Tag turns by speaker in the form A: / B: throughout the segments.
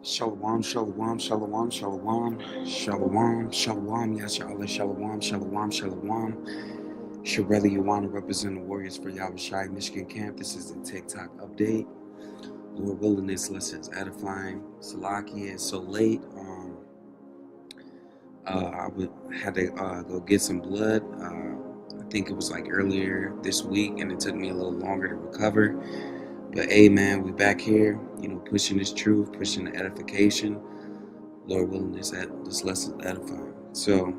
A: Shalom, shalom, shalom, shalom, shalom, shalom, yes, Yahweh, shalom, shalom, shalom. Shirelli Yawana representing the Warriors for Yahushai Michigan Camp. This is the TikTok update. Lord willing, this lesson is edifying. Salaki, it's so late. Had to go get some blood. I think it was like earlier this week, and it took me a little longer to recover. But hey, man, we back here, pushing this truth, pushing the edification. Lord willing, this lesson is edifying. So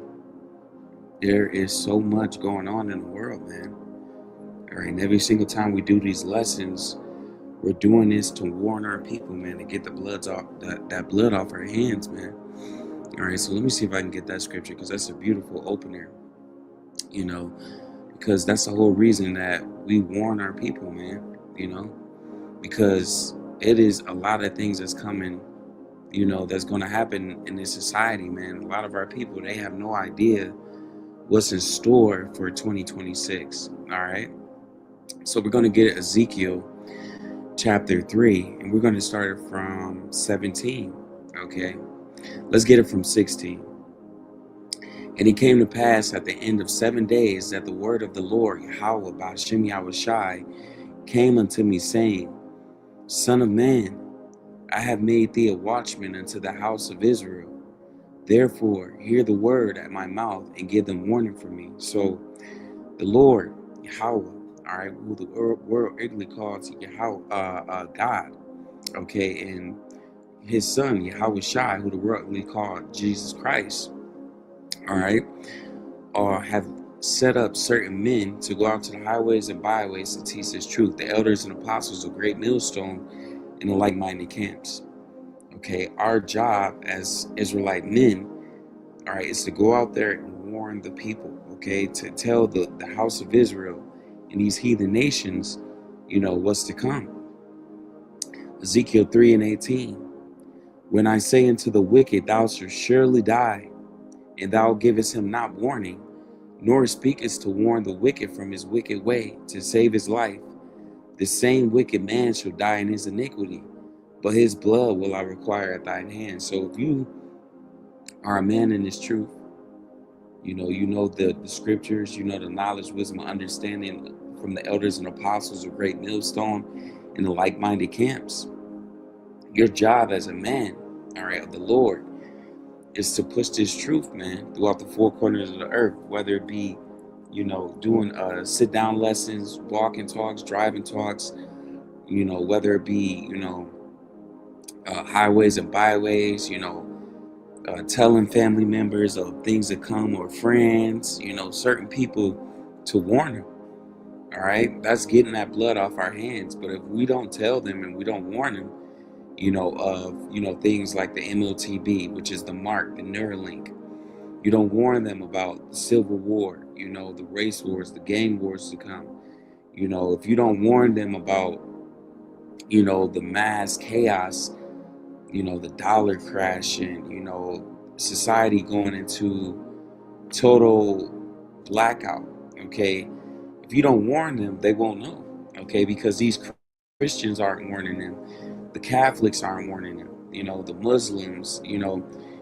A: there is so much going on in the world, man. All right, and every single time we do these lessons, we're doing this to warn our people, man, to get the bloods off that blood off our hands, man. All right, so let me see if I can get that scripture because that's a beautiful opener, because that's the whole reason that we warn our people, man. Because it is a lot of things that's coming, that's going to happen in this society, man. A lot of our people, they have no idea what's in store for 2026. All right, so we're going to get Ezekiel chapter 3, and we're going to start it from 17. Okay, let's get it from 16. And it came to pass at the end of 7 days that the word of the Lord Yahweh Ba'ashem Yahushai came unto me, saying, Son of man, I have made thee a watchman unto the house of Israel. Therefore, hear the word at my mouth and give them warning from me. So the Lord, Yahweh, all right, who the world Italy calls Yahweh, God, okay, and his son, Yahweh Shai, who the worldly called Jesus Christ, all right, have set up certain men to go out to the highways and byways to teach this truth, the elders and apostles of great millstone in the like-minded camps. Okay, our job as Israelite men, all right, is to go out there and warn the people, okay, to tell the house of Israel and these heathen nations, what's to come. Ezekiel 3 and 18. When I say unto the wicked, thou shalt surely die, and thou givest him not warning, nor speakest to warn the wicked from his wicked way, to save his life, the same wicked man shall die in his iniquity, but his blood will I require at thine hand. So if you are a man in this truth, you know the scriptures, the knowledge, wisdom, understanding from the elders and apostles of great millstone in the like-minded camps. Your job as a man, all right, of the Lord, is to push this truth, man, throughout the four corners of the earth, whether it be, doing sit-down lessons, walking talks, driving talks, whether it be, highways and byways, telling family members of things to come or friends, certain people to warn them. All right, that's getting that blood off our hands. But if we don't tell them and we don't warn them, of things like the MOTB, which is the mark, the Neuralink, you don't warn them about the Civil War, the race wars, the gang wars to come. If you don't warn them about, the mass chaos, the dollar crashing, society going into total blackout, okay? If you don't warn them, they won't know, okay? Because these Christians aren't warning them. The Catholics aren't warning them. The Muslims,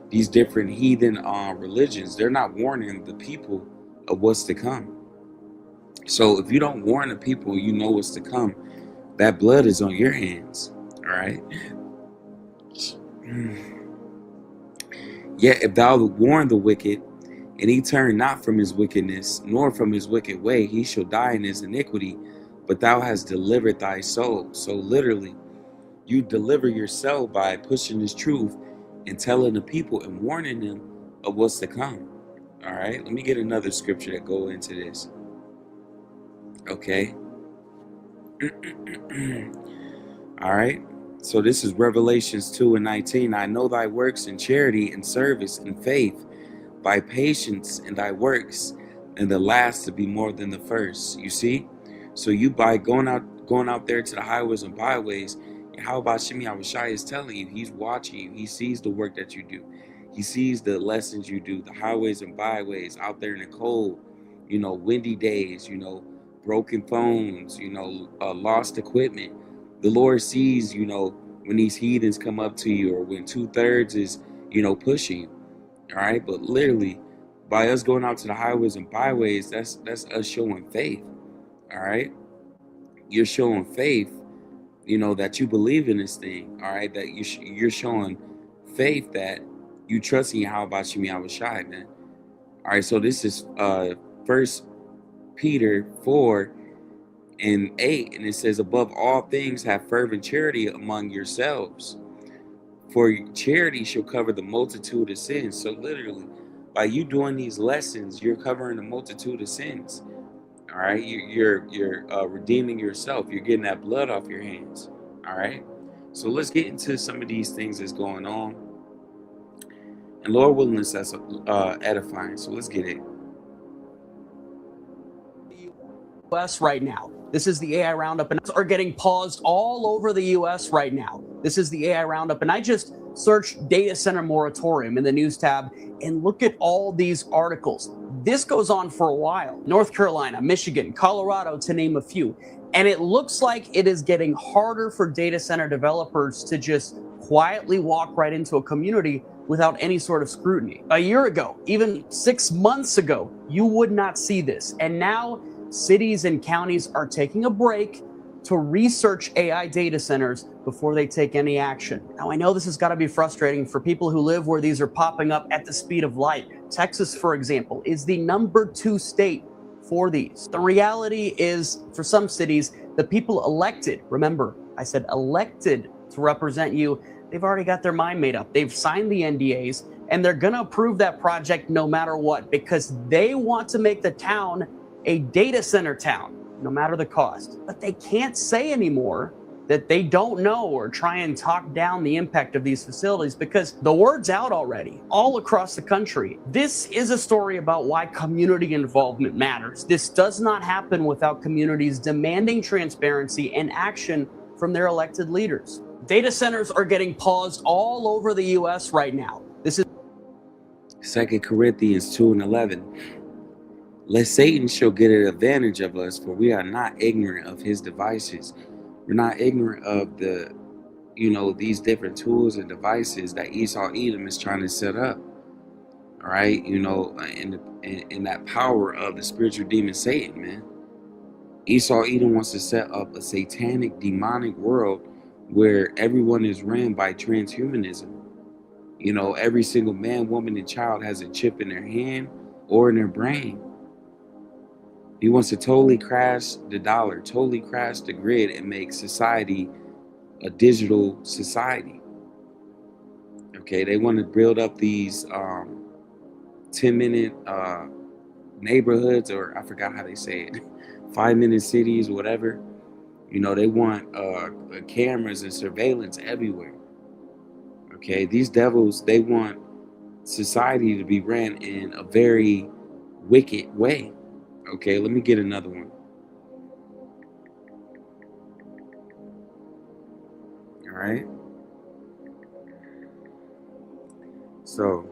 A: these different heathen religions, they're not warning the people of what's to come. So if you don't warn the people, what's to come. That blood is on your hands, all right? Yet if thou warn the wicked, and he turn not from his wickedness, nor from his wicked way, he shall die in his iniquity, but thou hast delivered thy soul. So literally, you deliver yourself by pushing this truth and telling the people and warning them of what's to come. All right, let me get another scripture that go into this. Okay. All right. So this is Revelations 2 and 19. I know thy works in charity and service and faith, by patience in thy works, and the last to be more than the first. You see? So you, by going out there to the highways and byways, how about Shimi Awashai is telling you, he's watching you, he sees the work that you do, he sees the lessons you do, the highways and byways out there in the cold, windy days, broken phones, lost equipment. The Lord sees, when these heathens come up to you, or when 2/3 is, pushing you. All right. But literally, by us going out to the highways and byways, that's us showing faith. All right. You're showing faith, that you believe in this thing. All right. That you're showing faith that you trust in Yahweh Shemi Awashai, man. All right. So this is First Peter 4:8, and it says, above all things, have fervent charity among yourselves, for charity shall cover the multitude of sins. So literally, by you doing these lessons, you're covering the multitude of sins. All right, you're redeeming yourself. You're getting that blood off your hands. All right. So let's get into some of these things that's going on, and Lord willing, that's edifying. So let's get it.
B: US right now. This is the AI roundup, and are getting paused all over the US right now. This is the AI roundup, and I just searched data center moratorium in the news tab, and look at all these articles. This goes on for a while. North Carolina, Michigan, Colorado, to name a few. And it looks like it is getting harder for data center developers to just quietly walk right into a community without any sort of scrutiny. A year ago, even 6 months ago, you would not see this. And now cities and counties are taking a break to research AI data centers before they take any action. Now, I know this has got to be frustrating for people who live where these are popping up at the speed of light. Texas, for example, is the #2 state for these. The reality is, for some cities, the people elected, remember, I said elected to represent you, they've already got their mind made up. They've signed the NDAs, and they're going to approve that project no matter what, because they want to make the town a data center town, no matter the cost. But they can't say anymore that they don't know or try and talk down the impact of these facilities, because the word's out already all across the country. This is a story about why community involvement matters. This does not happen without communities demanding transparency and action from their elected leaders. Data centers are getting paused all over the US right now. This is
A: 2 Corinthians 2:11. Lest Satan shall get an advantage of us, for we are not ignorant of his devices. We're not ignorant of these different tools and devices that Esau Edom is trying to set up. All right, in that power of the spiritual demon Satan, man. Esau Edom wants to set up a satanic, demonic world where everyone is ran by transhumanism. Every single man, woman, and child has a chip in their hand or in their brain. He wants to totally crash the dollar, totally crash the grid, and make society a digital society. Okay, they want to build up these 10-minute neighborhoods, or I forgot how they say it, 5-minute cities, whatever. They want cameras and surveillance everywhere. Okay, these devils, they want society to be ran in a very wicked way. Okay, let me get another one. All right. So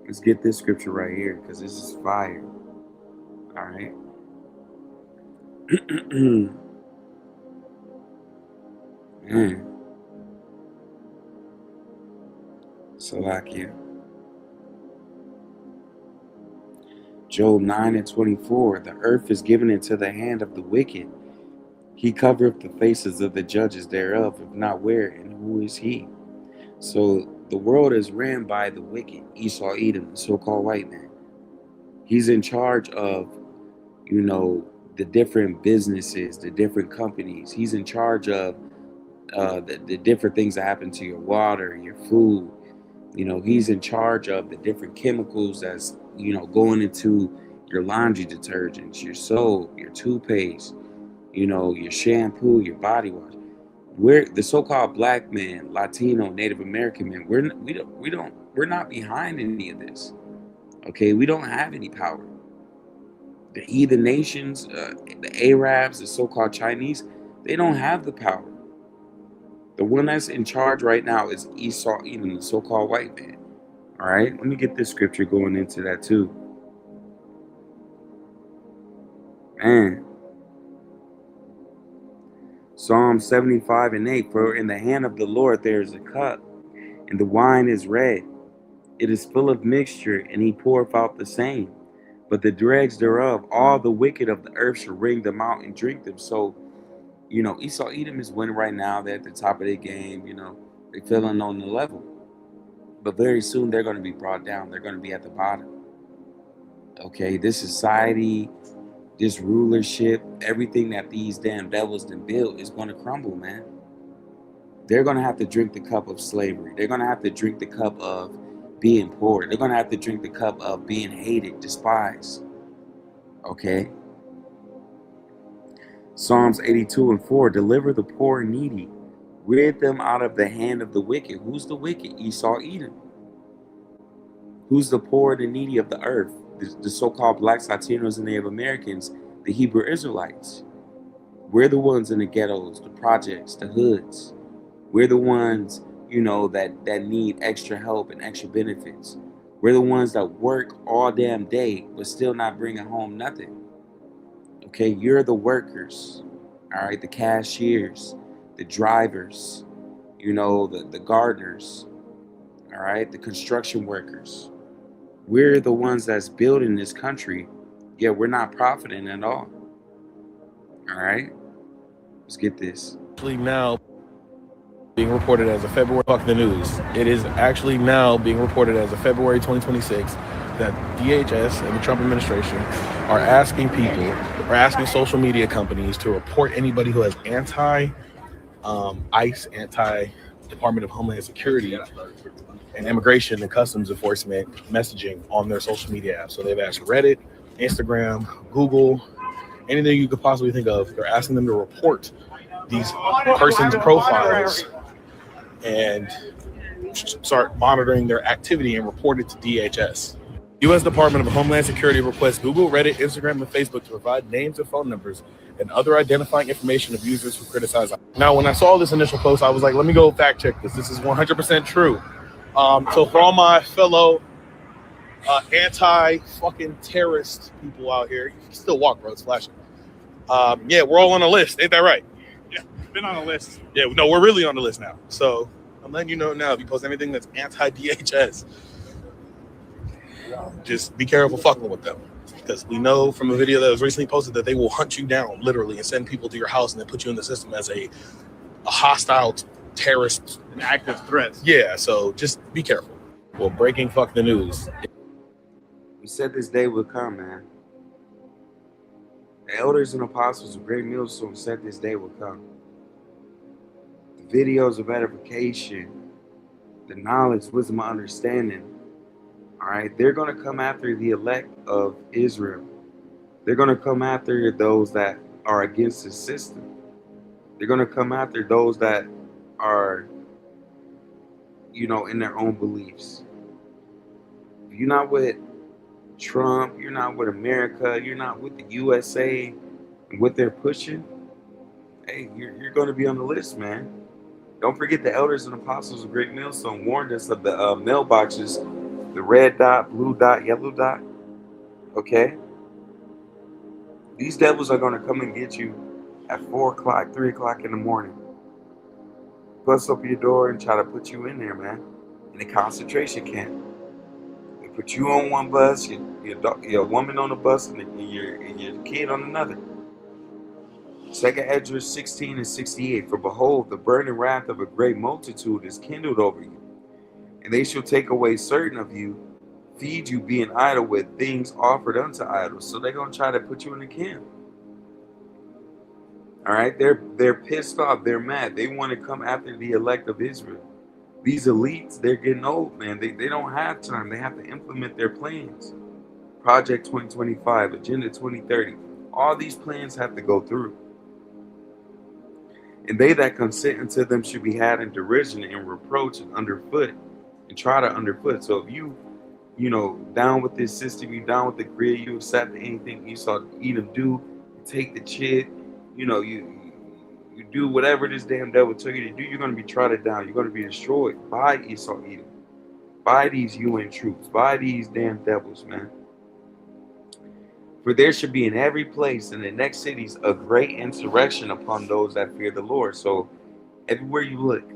A: let's get this scripture right here, because this is fire. All right. Man. Salakia. Job 9:24. The earth is given into the hand of the wicked. He covereth the faces of the judges thereof, if not where, and who is he? So the world is ran by the wicked, Esau Edom, the so-called white man. He's in charge of, the different businesses, the different companies. He's in charge of the different things that happen to your water, your food. He's in charge of the different chemicals that's, going into your laundry detergents, your soap, your toothpaste, your shampoo, your body wash. We're the so-called black man, Latino, Native American man. We're not behind any of this. Okay, we don't have any power. The heathen nations, the Arabs, the so-called Chinese, they don't have the power. The one that's in charge right now is Esau, even the so-called white man. All right, let me get this scripture going into that too. Man. Psalm 75:8, for in the hand of the Lord there is a cup, and the wine is red. It is full of mixture, and he poureth out the same. But the dregs thereof, all the wicked of the earth shall wring them out and drink them. So, Esau Edom is winning right now. They're at the top of their game. They're feeling on the level. But very soon they're going to be brought down. They're going to be at the bottom. Okay, this society, this rulership, everything that these damn devils done built is going to crumble, man. They're going to have to drink the cup of slavery. They're going to have to drink the cup of being poor. They're going to have to drink the cup of being hated, despised. Okay? Psalms 82:4, deliver the poor and needy. Rid them out of the hand of the wicked. Who's the wicked? Esau Edom. Who's the poor and the needy of the earth? The so-called blacks, Latinos, and Native Americans, the Hebrew Israelites. We're the ones in the ghettos, the projects, the hoods. We're the ones, that need extra help and extra benefits. We're the ones that work all damn day, but still not bringing home nothing. Okay, you're the workers, all right, the cashiers, the drivers, the gardeners, all right, the construction workers. We're the ones that's building this country, yet we're not profiting at all. All right, let's get this.
C: Actually now being reported as a February, fuck the news. It is actually now being reported as a February 2026 that DHS and the Trump administration are asking social media companies to report anybody who has ICE, anti-Department of Homeland Security, and Immigration and Customs Enforcement messaging on their social media apps. So they've asked Reddit, Instagram, Google, anything you could possibly think of. They're asking them to report these persons' profiles and start monitoring their activity and report it to DHS. U.S. Department of Homeland Security requests Google, Reddit, Instagram, and Facebook to provide names and phone numbers and other identifying information of users who criticize. Now, when I saw this initial post, I was like, let me go fact check this. This is 100% true. So for all my fellow anti-fucking terrorist people out here, you can still walk, bro. It's flashing. Yeah, we're all on a list. Ain't that right?
D: Yeah, been on a list.
C: Yeah, no, we're really on the list now. So I'm letting you know now, if you post anything that's anti-DHS, just be careful fucking with them. Because we know from a video that was recently posted that they will hunt you down, literally, and send people to your house and then put you in the system as a hostile terrorist.
D: An active threat.
C: Yeah, so just be careful. Well, breaking fuck the news.
A: We said this day would come, man. The elders and apostles of Great Millstone said this day would come. The videos of edification, the knowledge, wisdom, and understanding, all right, they're going to come after the elect of Israel. They're going to come after those that are against the system. They're going to come after those that are, in their own beliefs. If you're not with Trump, you're not with America, you're not with the USA and what they're pushing, hey, you're going to be on the list, man. Don't forget the elders and apostles of Great Millstone warned us of the mailboxes, the red dot, blue dot, yellow dot. Okay? These devils are going to come and get you at 4 o'clock, 3 o'clock in the morning. Bust up your door and try to put you in there, man, in a concentration camp. They put you on one bus, your woman on the bus, and your kid on another. 2 Esdras 16:68. For behold, the burning wrath of a great multitude is kindled over you, and they shall take away certain of you, feed you being idle with things offered unto idols. So they're going to try to put you in the camp. All right, they're pissed off. They're mad. They want to come after the elect of Israel. These elites, they're getting old, man. They don't have time. They have to implement their plans. Project 2025, Agenda 2030. All these plans have to go through. And they that consent unto them should be had in derision and reproach and underfoot and try to underfoot. So if you down with this system, you down with the grid, you accept anything Esau Edom do, you take the chit, you do whatever this damn devil tell you to do, you're going to be trodden down. You're going to be destroyed by Esau Edom, by these UN troops, by these damn devils, man. For there should be in every place in the next cities a great insurrection upon those that fear the Lord. So everywhere you look,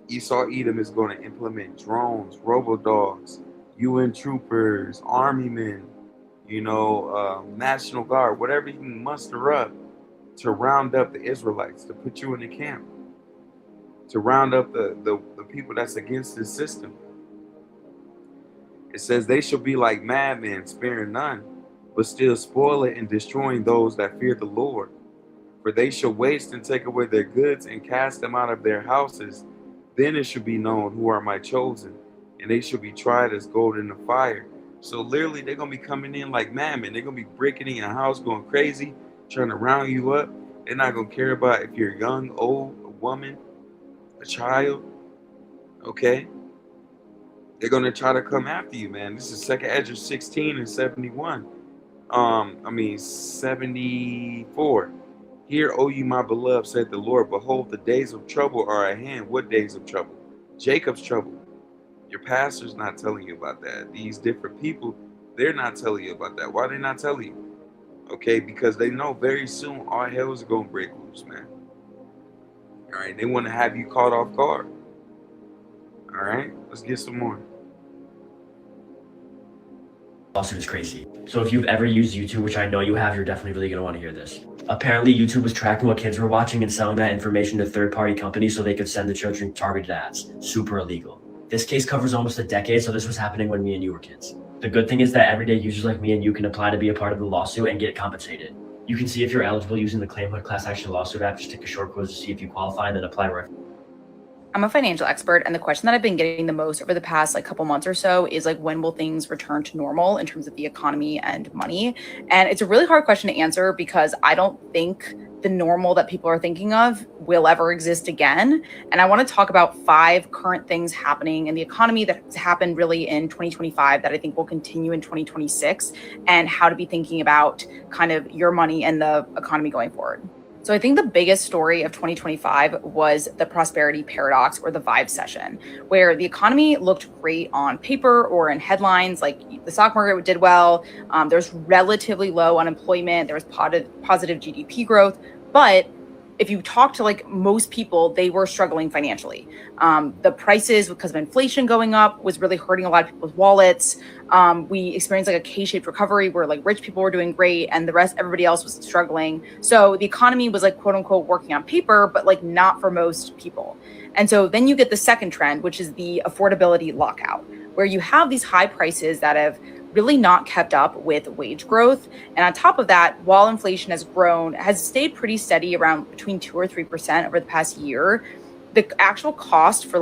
A: Esau Edom is going to implement drones, robo-dogs, UN troopers, army men, National Guard, whatever you can muster up to round up the Israelites, to put you in the camp, to round up the people that's against this system. It says they shall be like madmen, sparing none, but still spoil it and destroying those that fear the Lord. For they shall waste and take away their goods and cast them out of their houses. Then it shall be known who are my chosen, and they shall be tried as gold in the fire. So literally, they're going to be coming in like madmen. They're going to be breaking in your house, going crazy, trying to round you up. They're not going to care about if you're young, old, a woman, a child, okay? They're going to try to come after you, man. This is 2nd Ezra 16 and 71. 74. Hear, O you my beloved, said the Lord, behold, the days of trouble are at hand. What days of trouble? Jacob's trouble. Your pastor's not telling you about that. These different people, they're not telling you about that. Why are they not telling you? Okay, because they know very soon all hell is going to break loose, man. All right, they want to have you caught off guard. All right, let's get some more.
E: Lawsuit is crazy. So if you've ever used YouTube, which I know you have, you're definitely really going to want to hear this. Apparently, YouTube was tracking what kids were watching and selling that information to third-party companies so they could send the children targeted ads. Super illegal. This case covers almost a decade, so this was happening when me and you were kids. The good thing is that everyday users like me and you can apply to be a part of the lawsuit and get compensated. You can see if you're eligible using the Claimhood Class Action Lawsuit app. Just take a short quiz to see if you qualify and then apply right.
F: I'm a financial expert, and the question that I've been getting the most over the past couple months or so is when will things return to normal in terms of the economy and money? And it's a really hard question to answer because I don't think the normal that people are thinking of will ever exist again. And I want to talk about 5 current things happening in the economy that has happened really in 2025 that I think will continue in 2026, and how to be thinking about kind of your money and the economy going forward. So I think the biggest story of 2025 was the prosperity paradox, or the vibe session, where the economy looked great on paper or in headlines, like the stock market did well. There's relatively low unemployment. There was positive GDP growth. But if you talk to most people, they were struggling financially. The prices, because of inflation going up, was really hurting a lot of people's wallets. We experienced a K-shaped recovery where rich people were doing great and everybody else was struggling. So the economy was quote unquote working on paper, but not for most people. And so then you get the second trend, which is the affordability lockout, where you have these high prices that have really not kept up with wage growth. And on top of that, while inflation has stayed pretty steady around between 2 or 3% over the past year, the actual cost for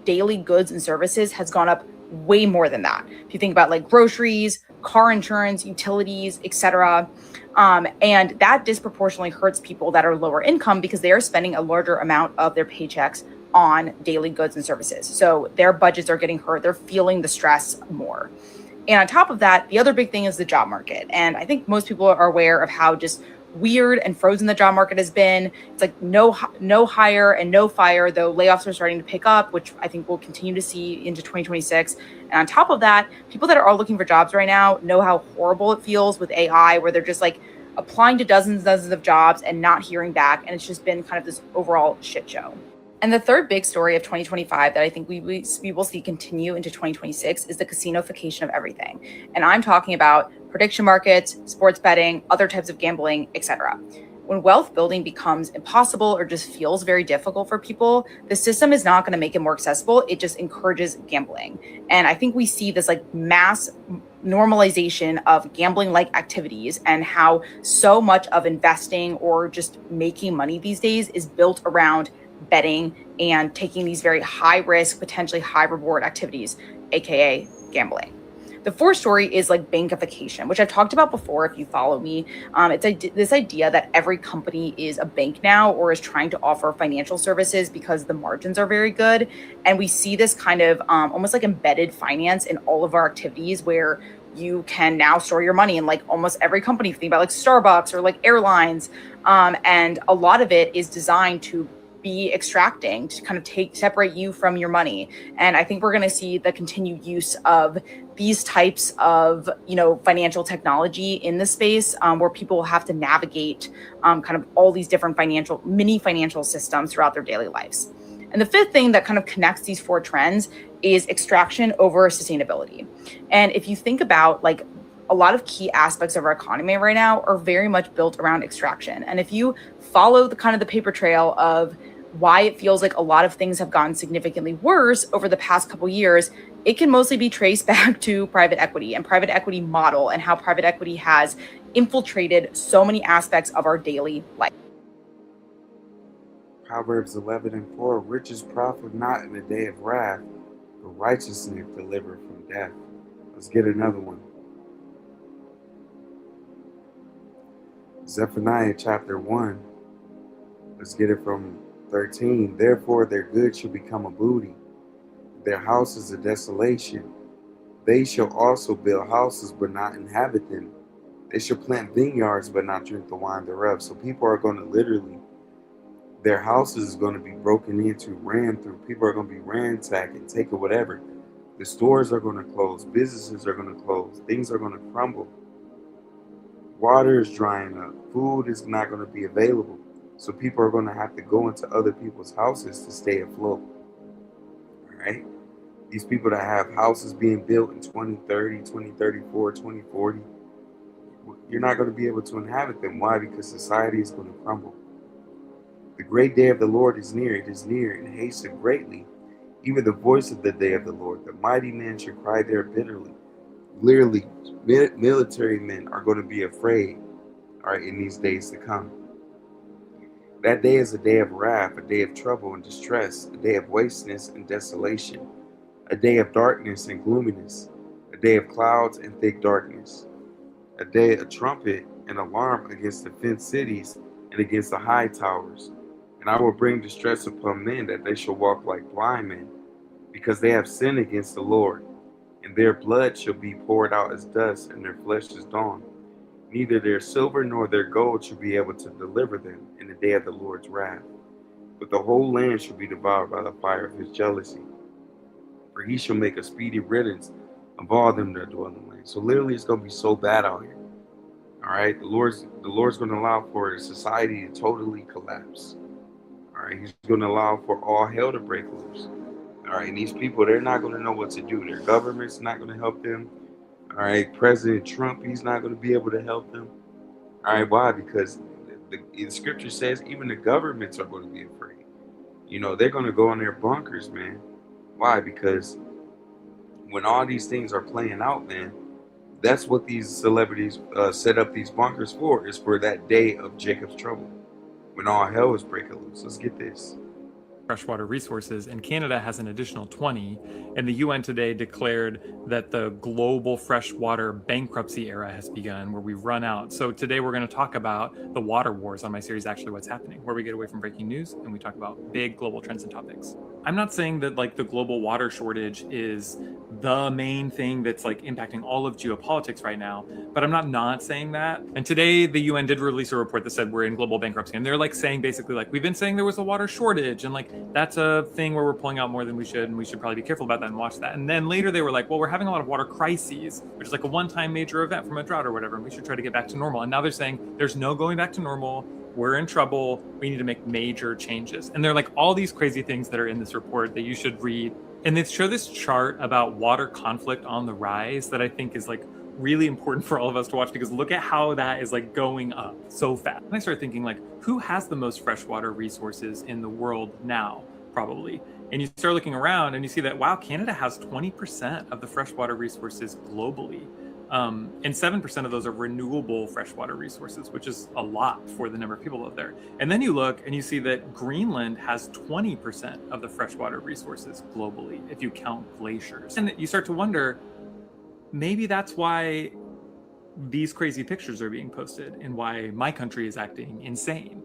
F: daily goods and services has gone up way more than that. If you think about groceries, car insurance, utilities, etc. And that disproportionately hurts people that are lower income because they are spending a larger amount of their paychecks on daily goods and services. So their budgets are getting hurt. They're feeling the stress more. And on top of that, the other big thing is the job market. And I think most people are aware of how just weird and frozen the job market has been. It's no hire and no fire, though layoffs are starting to pick up, which I think we'll continue to see into 2026. And on top of that, people that are looking for jobs right now know how horrible it feels with AI, where they're just applying to dozens and dozens of jobs and not hearing back. And it's just been kind of this overall shit show. And the third big story of 2025 that I think we will see continue into 2026 is the casinofication of everything. And I'm talking about prediction markets, sports betting, other types of gambling, etc. When wealth building becomes impossible or just feels very difficult for people, the system is not going to make it more accessible. It just encourages gambling. And I think we see this mass normalization of gambling-like activities, and how so much of investing or just making money these days is built around betting and taking these very high risk, potentially high reward activities, aka gambling. The fourth story is bankification, which I've talked about before if you follow me. It's this idea that every company is a bank now, or is trying to offer financial services because the margins are very good. And we see this kind of almost embedded finance in all of our activities, where you can now store your money in almost every company. Think about Starbucks or airlines. And a lot of it is designed to be extracting to kind of separate you from your money. And I think we're going to see the continued use of these types of, financial technology in this space, where people will have to navigate kind of all these different mini financial systems throughout their daily lives. And the fifth thing that kind of connects these four trends is extraction over sustainability. And if you think about like a lot of key aspects of our economy right now are very much built around extraction. And if you follow the paper trail of why it feels like a lot of things have gotten significantly worse over the past couple years, it can mostly be traced back to private equity and private equity model and how private equity has infiltrated so many aspects of our daily life.
A: Proverbs 11:4, riches profit not in the day of wrath, but righteousness delivered from death. Let's get another one. Zephaniah chapter 1. Let's get it from 13. Therefore their goods shall become a booty, their houses a desolation. They shall also build houses but not inhabit them. They shall plant vineyards but not drink the wine thereof. So people are going to literally, their houses is going to be broken into, ran through. People are going to be ransacked and taken whatever. The stores are going to close. Businesses are going to close. Things are going to crumble. Water is drying up. Food is not going to be available. So people are going to have to go into other people's houses to stay afloat. All right? These people that have houses being built in 2030, 2034, 2040, you're not going to be able to inhabit them. Why? Because society is going to crumble. The great day of the Lord is near. It is near and hasten greatly. Even the voice of the day of the Lord. The mighty man shall cry there bitterly. Literally, military men are going to be afraid, all right, in these days to come. That day is a day of wrath, a day of trouble and distress, a day of wasteness and desolation, a day of darkness and gloominess, a day of clouds and thick darkness, a day of trumpet and alarm against the fenced cities and against the high towers. And I will bring distress upon men, that they shall walk like blind men, because they have sinned against the Lord. And their blood shall be poured out as dust, and their flesh as dawn. Neither their silver nor their gold shall be able to deliver them in the day of the Lord's wrath. But the whole land shall be devoured by the fire of his jealousy. For he shall make a speedy riddance of all them that dwell in the land. So literally it's going to be so bad out here. All right, the Lord's going to allow for society to totally collapse. All right, he's going to allow for all hell to break loose. All right, and these people, they're not going to know what to do. Their government's not going to help them. All right, President Trump, he's not going to be able to help them. All right, why? Because the scripture says even the governments are going to be afraid. They're going to go in their bunkers, man. Why? Because when all these things are playing out, man, that's what these celebrities set up these bunkers for, is for that day of Jacob's trouble, when all hell is breaking loose. Let's get this.
G: Freshwater resources, and Canada has an additional 20. And the UN today declared that the global freshwater bankruptcy era has begun, where we've run out. So today we're going to talk about the water wars on my series, Actually What's Happening, where we get away from breaking news and we talk about big global trends and topics. I'm not saying that like the global water shortage is the main thing that's like impacting all of geopolitics right now, but I'm not saying that. And today the UN did release a report that said we're in global bankruptcy, and they're like saying basically like we've been saying there was a water shortage, and like that's a thing where we're pulling out more than we should, and we should probably be careful about that and watch that. And then later they were like, well, we're having a lot of water crises, which is like a one-time major event from a drought or whatever, and we should try to get back to normal. And now they're saying there's no going back to normal. We're in trouble. We need to make major changes. And they're like all these crazy things that are in this report that you should read. And they show this chart about water conflict on the rise that I think is like really important for all of us to watch, because look at how that is like going up so fast. And I started thinking like, who has the most freshwater resources in the world now? Probably. And you start looking around and you see that, wow, Canada has 20% of the freshwater resources globally. And 7% of those are renewable freshwater resources, which is a lot for the number of people out there. And then you look and you see that Greenland has 20% of the freshwater resources globally, if you count glaciers. And you start to wonder, maybe that's why these crazy pictures are being posted and why my country is acting insane,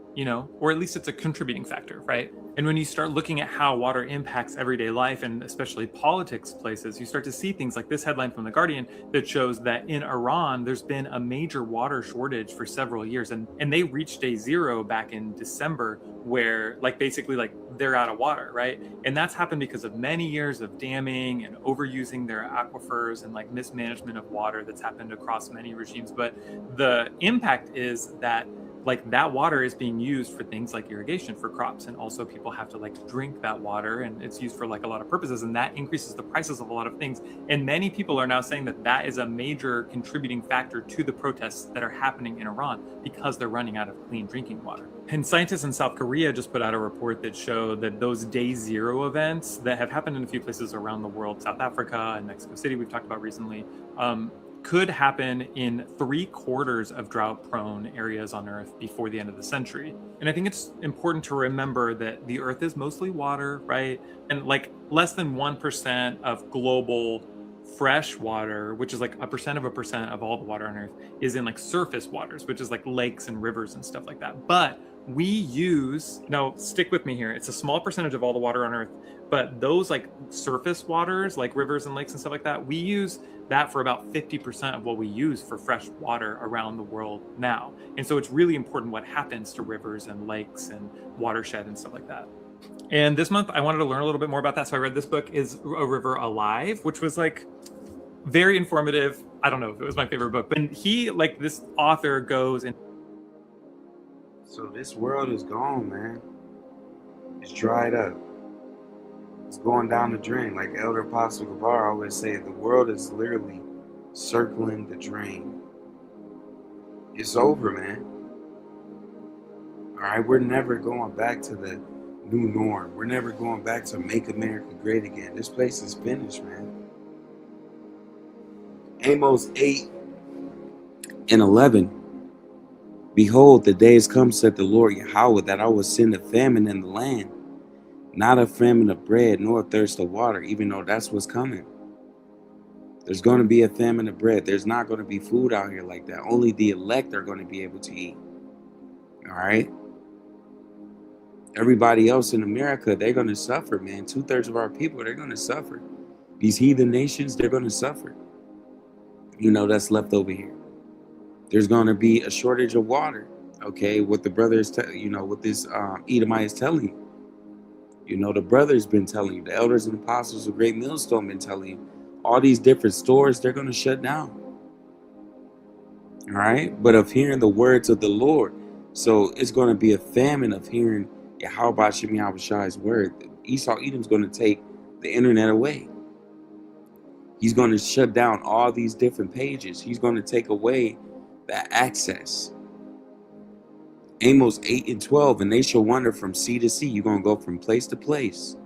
G: or at least it's a contributing factor, right? And when you start looking at how water impacts everyday life and especially politics places, you start to see things like this headline from The Guardian that shows that in Iran, there's been a major water shortage for several years. And they reached day zero back in December, where like basically like they're out of water, right? And that's happened because of many years of damming and overusing their aquifers and like mismanagement of water that's happened across many regimes. But the impact is that like that water is being used for things like irrigation for crops, and also people have to like drink that water, and it's used for like a lot of purposes, and that increases the prices of a lot of things. And many people are now saying that that is a major contributing factor to the protests that are happening in Iran, because they're running out of clean drinking water. And scientists in South Korea just put out a report that showed that those day zero events that have happened in a few places around the world, South Africa and Mexico City, we've talked about recently, could happen in 3/4 of drought-prone areas on Earth before the end of the century. And I think it's important to remember that the Earth is mostly water, right? And like less than 1% of global fresh water, which is like a percent of all the water on Earth, is in like surface waters, which is like lakes and rivers and stuff like that. But we use, now stick with me here, it's a small percentage of all the water on Earth, but those like surface waters, like rivers and lakes and stuff like that, we use that for about 50% of what we use for fresh water around the world now. And so it's really important what happens to rivers and lakes and watershed and stuff like that. And this month I wanted to learn a little bit more about that. So I read this book, Is a River Alive, which was like very informative. I don't know if it was my favorite book, but he, like this author goes and
A: So this world is gone, man. It's dried up. It's going down the drain. Like Elder Apostle Gabar always say, the world is literally circling the drain. It's over, man. All right, we're never going back to the new norm. We're never going back to make America great again. This place is finished, man. Amos 8:11. Behold, the days come, said the Lord Yahweh, that I will send a famine in the land. Not a famine of bread, nor a thirst of water, even though that's what's coming. There's going to be a famine of bread. There's not going to be food out here like that. Only the elect are going to be able to eat. All right? Everybody else in America, they're going to suffer, man. 2/3 of our people, they're going to suffer. These heathen nations, they're going to suffer. You know, that's left over here. There's going to be a shortage of water. Okay? What the brothers, what this Edomite is telling you. You know, the brother's been telling you, the elders and apostles of Great Millstone been telling you, all these different stores, they're going to shut down. All right? But of hearing the words of the Lord. So it's going to be a famine of hearing Yahweh Shem Yahushai's word. Esau Edom's going to take the internet away. He's going to shut down all these different pages. He's going to take away that access. Amos 8:12, and they shall wander from sea to sea. You're going to go from place to place.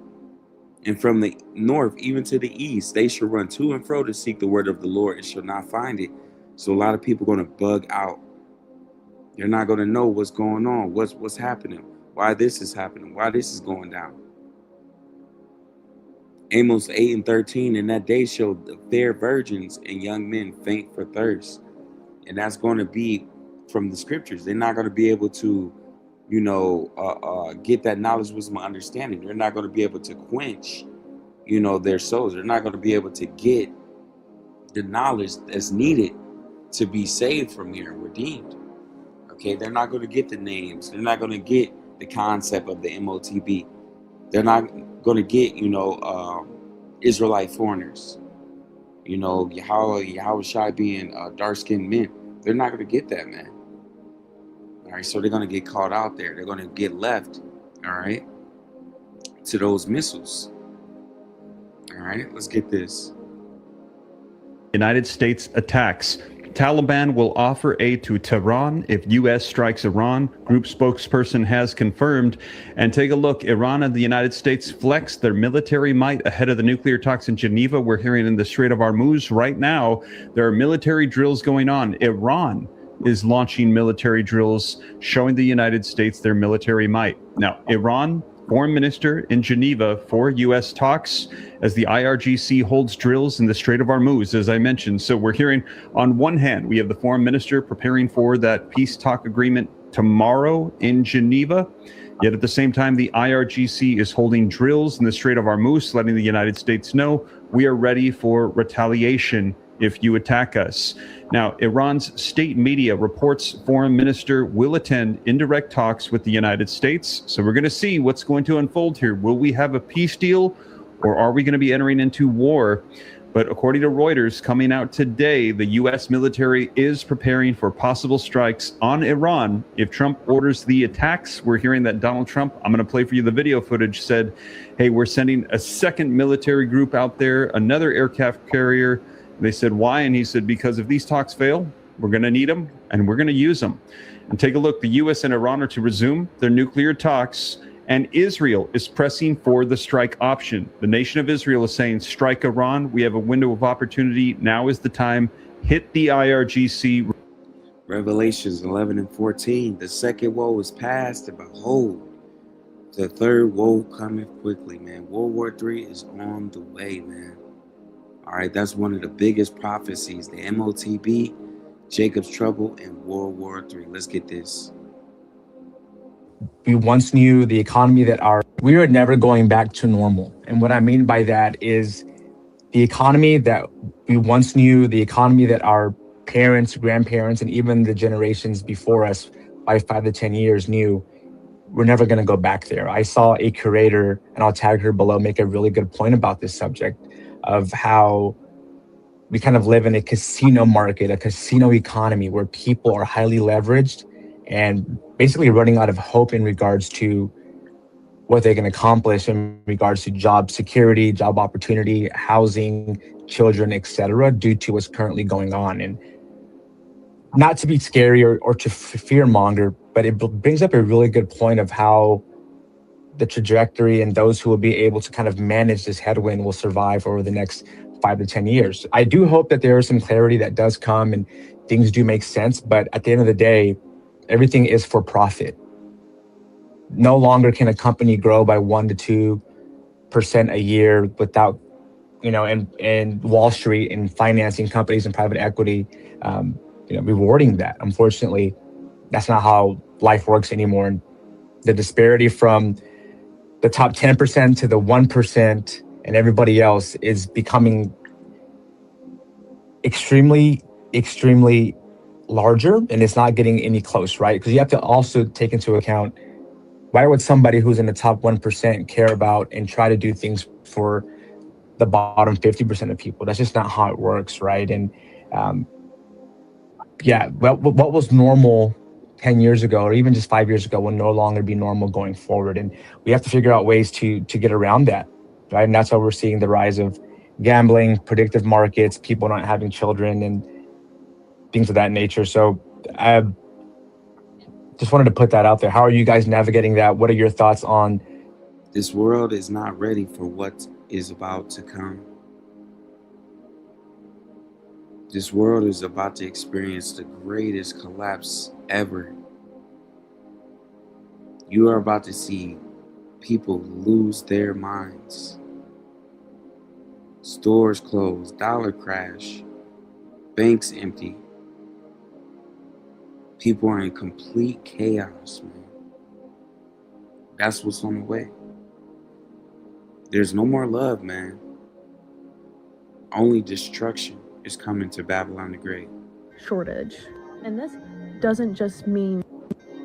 A: And from the north even to the east, they shall run to and fro to seek the word of the Lord and shall not find it. So a lot of people are going to bug out. They're not going to know what's going on, what's happening, why this is happening, why this is going down. Amos 8:13, in that day shall the fair virgins and young men faint for thirst. And that's going to be from the scriptures. They're not going to be able to, get that knowledge, wisdom, and understanding. They're not going to be able to quench, their souls. They're not going to be able to get the knowledge that's needed to be saved from here and redeemed. Okay, they're not going to get the names. They're not going to get the concept of the MOTB. They're not going to get, Israelite foreigners. Yahweh Shai being dark-skinned men. They're not going to get that, man. All right, so they're going to get caught out there. They're going to get left, all right, to those missiles. All right, let's get this.
H: United States attacks. Taliban will offer aid to Tehran if U.S. strikes Iran, group spokesperson has confirmed. And take a look, Iran and the United States flex their military might ahead of the nuclear talks in Geneva. We're hearing in the Strait of Hormuz right now, there are military drills going on. Iran is launching military drills, showing the United States their military might. Now, Iran, foreign minister in Geneva for U.S. talks as the IRGC holds drills in the Strait of Hormuz, as I mentioned. So we're hearing, on one hand, we have the foreign minister preparing for that peace talk agreement tomorrow in Geneva. Yet at the same time, the IRGC is holding drills in the Strait of Hormuz, letting the United States know we are ready for retaliation if you attack us. Now, Iran's state media reports foreign minister will attend indirect talks with the United States. So we're going to see what's going to unfold here. Will we have a peace deal, or are we going to be entering into war? But according to Reuters, coming out today, the U.S. military is preparing for possible strikes on Iran if Trump orders the attacks. We're hearing that Donald Trump, I'm going to play for you the video footage, said, hey, we're sending a second military group out there, another aircraft carrier. They said, why? And he said, because if these talks fail, we're going to need them and we're going to use them. And take a look. The U.S. and Iran are to resume their nuclear talks, and Israel is pressing for the strike option. The nation of Israel is saying, strike Iran. We have a window of opportunity. Now is the time. Hit the IRGC.
A: Revelations 11 and 14. The second woe is past, and behold, the third woe cometh quickly, man. World War III is on the way, man. All right, that's one of the biggest prophecies. The MOTB, Jacob's Trouble, and World War III. Let's get this.
I: We once knew the economy we are never going back to normal. And what I mean by that is the economy that we once knew, the economy that our parents, grandparents, and even the generations before us by 5 to 10 years knew, we're never going to go back there. I saw a curator, and I'll tag her below, make a really good point about this subject of how we kind of live in a casino market, a casino economy where people are highly leveraged and basically running out of hope in regards to what they can accomplish in regards to job security, job opportunity, housing, children, etc., due to what's currently going on. And not to be scary or to fear monger, but it brings up a really good point of how the trajectory and those who will be able to kind of manage this headwind will survive over the next 5 to 10 years. I do hope that there is some clarity that does come and things do make sense, but at the end of the day, everything is for profit. No longer can a company grow by 1 to 2% a year without, and Wall Street and financing companies and private equity, rewarding that. Unfortunately, that's not how life works anymore. And the disparity from the top 10% to the 1% and everybody else is becoming extremely, extremely larger, and it's not getting any close, right? Because you have to also take into account, why would somebody who's in the top 1% care about and try to do things for the bottom 50% of people? That's just not how it works, right? And what was normal 10 years ago or even just 5 years ago will no longer be normal going forward. And we have to figure out ways to get around that, right? And that's why we're seeing the rise of gambling, predictive markets, people not having children, and things of that nature. So I just wanted to put that out there. How are you guys navigating that? What are your thoughts on?
A: This world is not ready for what is about to come. This world is about to experience the greatest collapse ever. You are about to see people lose their minds. Stores close, dollar crash, banks empty. People are in complete chaos, man. That's what's on the way. There's no more love, man. Only destruction is coming to Babylon the Great.
J: Shortage. And this doesn't just mean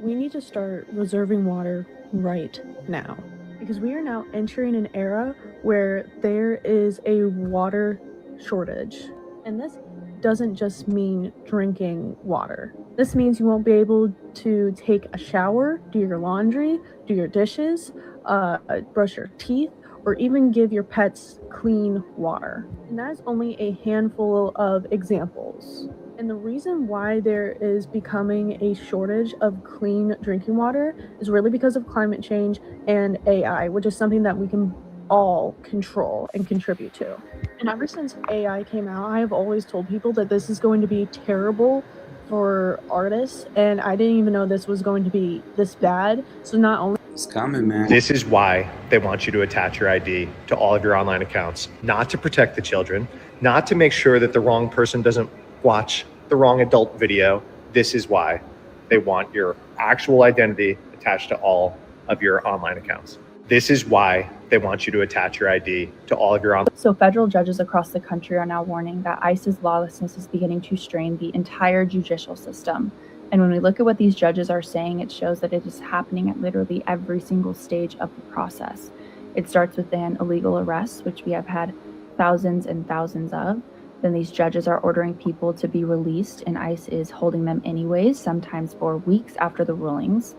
J: we need to start reserving water right now, because we are now entering an era where there is a water shortage. And this doesn't just mean drinking water. This means you won't be able to take a shower, do your laundry, do your dishes, brush your teeth, or even give your pets clean water. And that is only a handful of examples. And the reason why there is becoming a shortage of clean drinking water is really because of climate change and AI, which is something that we can all control and contribute to. And ever since AI came out, I have always told people that this is going to be terrible for artists, and I didn't even know this was going to be this bad. So not only
A: it's coming, man.
K: This is why they want you to attach your ID to all of your online accounts, not to protect the children, not to make sure that the wrong person doesn't watch the wrong adult video. This is why they want your actual identity attached to all of your online accounts. This is why they want you to attach your ID to all of your online.
L: So federal judges across the country are now warning that ICE's lawlessness is beginning to strain the entire judicial system. And when we look at what these judges are saying, it shows that it is happening at literally every single stage of the process. It starts with an illegal arrest, which we have had thousands and thousands of. Then these judges are ordering people to be released, and ICE is holding them anyways, sometimes for weeks after the rulings.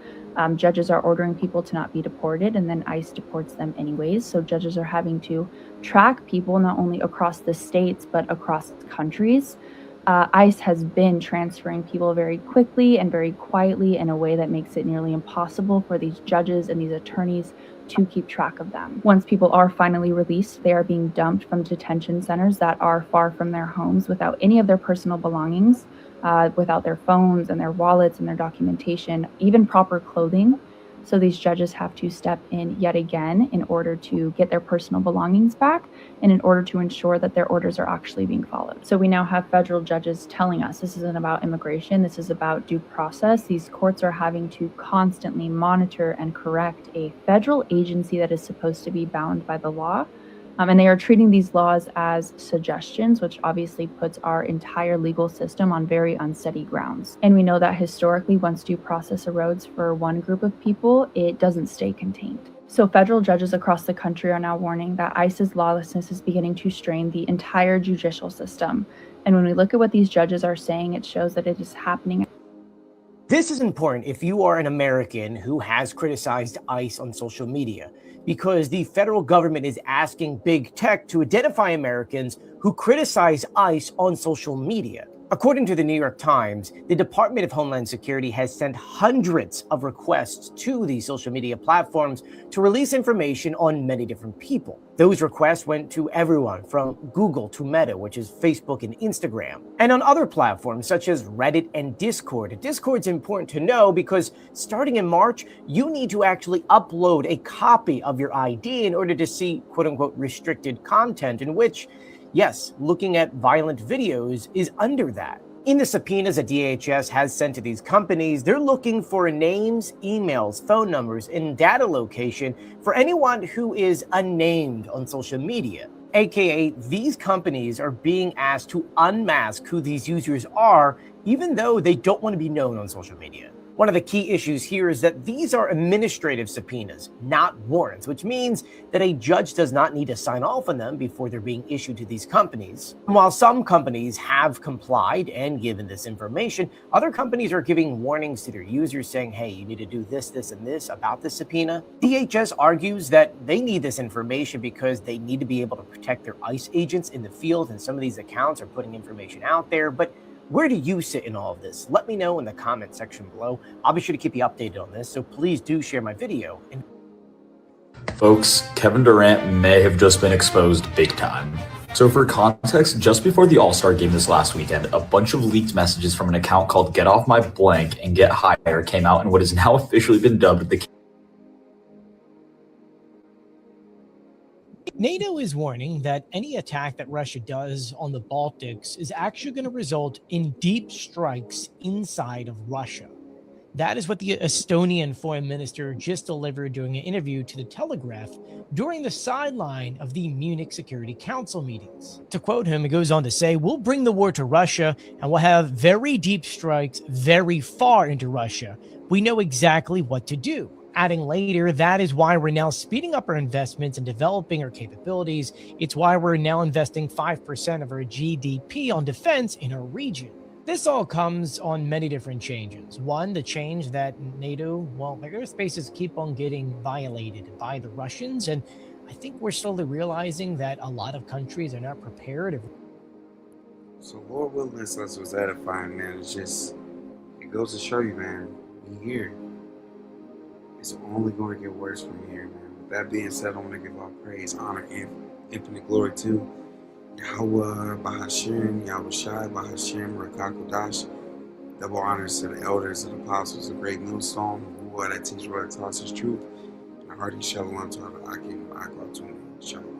L: Judges are ordering people to not be deported, and then ICE deports them anyways. So judges are having to track people not only across the states, but across countries. ICE has been transferring people very quickly and very quietly in a way that makes it nearly impossible for these judges and these attorneys to keep track of them. Once people are finally released, they are being dumped from detention centers that are far from their homes without any of their personal belongings, without their phones and their wallets and their documentation, even proper clothing. So these judges have to step in yet again in order to get their personal belongings back and in order to ensure that their orders are actually being followed. So we now have federal judges telling us this isn't about immigration, this is about due process. These courts are having to constantly monitor and correct a federal agency that is supposed to be bound by the law. And they are treating these laws as suggestions, which obviously puts our entire legal system on very unsteady grounds. And we know that historically, once due process erodes for one group of people, it doesn't stay contained. So federal judges across the country are now warning that ICE's lawlessness is beginning to strain the entire judicial system. And when we look at what these judges are saying, it shows that it is happening.
M: This is important if you are an American who has criticized ICE on social media, because the federal government is asking big tech to identify Americans who criticize ICE on social media. According to the New York Times, the Department of Homeland Security has sent hundreds of requests to these social media platforms to release information on many different people. Those requests went to everyone from Google to Meta, which is Facebook and Instagram, and on other platforms such as Reddit and Discord. Discord's important to know because starting in March, you need to actually upload a copy of your ID in order to see quote-unquote restricted content, in which, yes, looking at violent videos is under that. In the subpoenas that DHS has sent to these companies, they're looking for names, emails, phone numbers, and data location for anyone who is unnamed on social media. AKA, these companies are being asked to unmask who these users are, even though they don't want to be known on social media. One of the key issues here is that these are administrative subpoenas, not warrants, which means that a judge does not need to sign off on them before they're being issued to these companies. And while some companies have complied and given this information, other companies are giving warnings to their users saying, hey, you need to do this, this, and this about this subpoena. DHS argues that they need this information because they need to be able to protect their ICE agents in the field, and some of these accounts are putting information out there. But where do you sit in all of this? Let me know in the comment section below. I'll be sure to keep you updated on this, so please do share my video. And
N: folks, Kevin Durant may have just been exposed big time. So for context, just before the All-Star game this last weekend, a bunch of leaked messages from an account called Get Off My Blank and Get Higher came out in what has now officially been dubbed the
O: NATO is warning that any attack that Russia does on the Baltics is actually going to result in deep strikes inside of Russia. That is what the Estonian foreign minister just delivered during an interview to the Telegraph during the sideline of the Munich Security Council meetings. To quote him, he goes on to say, "We'll bring the war to Russia and we'll have very deep strikes very far into Russia. We know exactly what to do." Adding later, that is why we're now speeding up our investments and developing our capabilities. It's why we're now investing 5% of our GDP on defense in our region. This all comes on many different changes. One, the change that NATO, well, their airspaces keep on getting violated by the Russians. And I think we're slowly realizing that a lot of countries are not prepared.
A: So Lord willing, us was edifying, man. It's just, it goes to show you, man, we here. It's only going to get worse from here, man. With that being said, I want to give all praise, honor, and infinite glory to Yahweh, Bahashim, Yahweh Shai, Bahashim, Rakakodash. Double honors to the elders and apostles, the great millstone, who that teach what taught us truth. And a hearty shalom to the Akim, Akwa, Shalom.